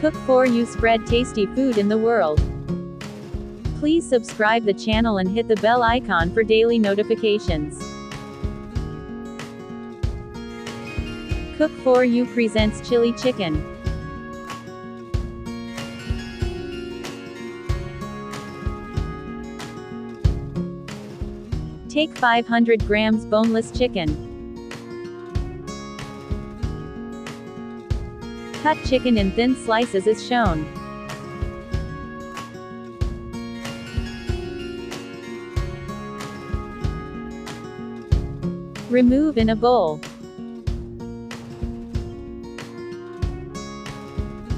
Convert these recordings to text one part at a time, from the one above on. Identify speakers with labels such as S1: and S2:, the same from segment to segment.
S1: Cook for you, spread tasty food in the world. Please subscribe the channel and hit the bell icon for daily notifications. Cook for you presents chili chicken. Take 500 grams boneless chicken. Cut chicken in thin slices as shown. Remove in a bowl.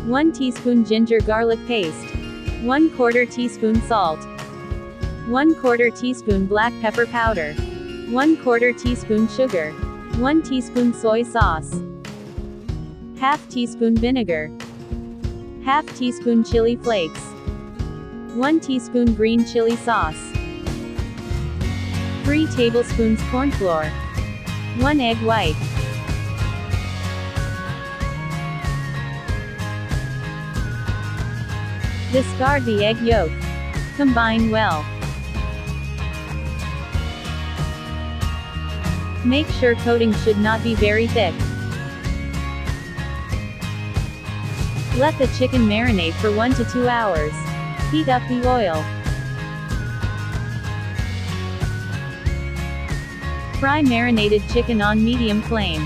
S1: 1 teaspoon ginger garlic paste. 1/4 teaspoon salt. 1/4 teaspoon black pepper powder. 1/4 teaspoon sugar. 1 teaspoon soy sauce. 1/2 teaspoon vinegar. 1/2 teaspoon chili flakes. 1 teaspoon green chili sauce. 3 tablespoons corn flour. 1 egg white. Discard the egg yolk. Combine well. Make sure coating should not be very thick. Let the chicken marinate for 1 to 2 hours. Heat up the oil. Fry marinated chicken on medium flame.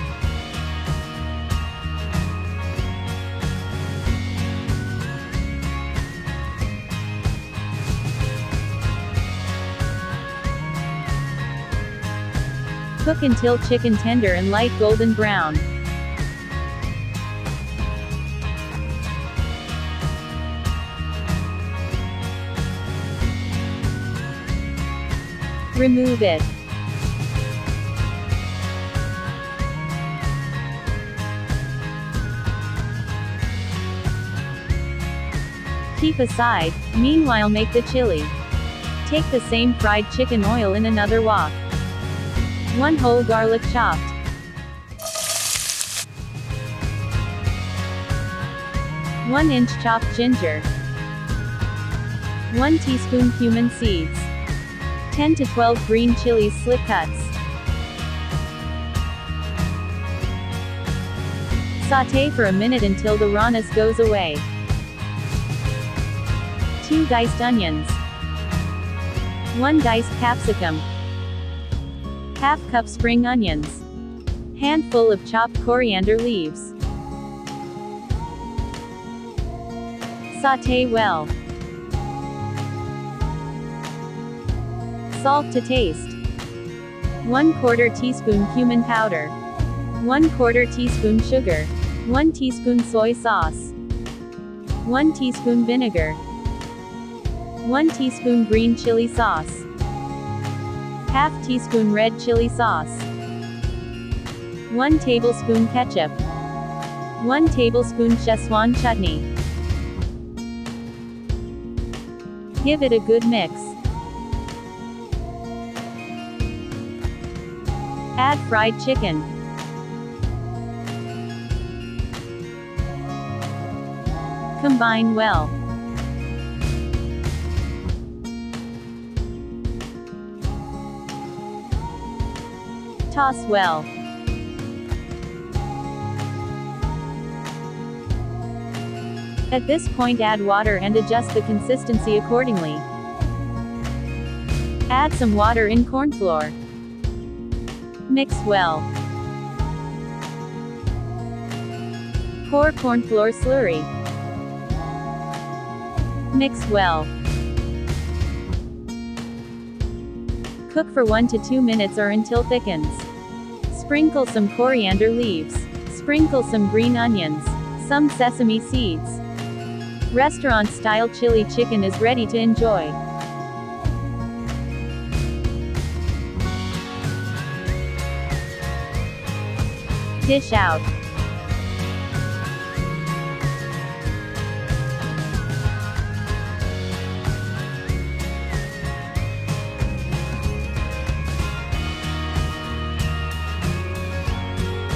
S1: Cook until chicken tender and light golden brown. Remove it. Keep aside. Meanwhile, make the chili. Take the same fried chicken oil in another wok. 1 whole garlic chopped. 1 inch chopped ginger. 1 teaspoon cumin seeds. 10 to 12 green chilies slit cuts. Sauté for a minute until the rawness goes away. 2 diced onions. 1 diced capsicum. 1/2 cup spring onions. Handful of chopped coriander leaves. Sauté well. Salt to taste. 1/4 teaspoon cumin powder. 1/4 teaspoon sugar. 1 teaspoon soy sauce. 1 teaspoon vinegar. 1 teaspoon green chili sauce. 1/2 teaspoon red chili sauce. 1 tablespoon ketchup. 1 tablespoon Szechuan chutney. Give it a good mix. Add fried chicken. Combine well. Toss well. At this point, add water and adjust the consistency accordingly. Add some water in corn flour. Mix well. Pour corn flour slurry. Mix well. Cook for 1 to 2 minutes or until thickens. Sprinkle some coriander leaves. Sprinkle some green onions. Some sesame seeds. Restaurant style chili chicken is ready to enjoy. Dish out.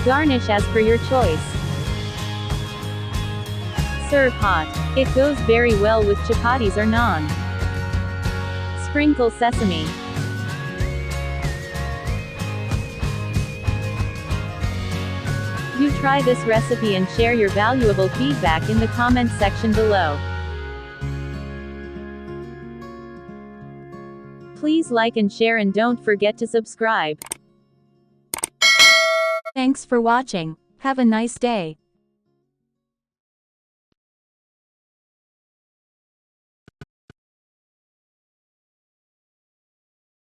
S1: Garnish as per your choice. Serve hot. It goes very well with chapatis or naan. Sprinkle sesame. Do try this recipe and share your valuable feedback in the comments section below. Please like and share and don't forget to subscribe. Thanks for watching. Have a nice day.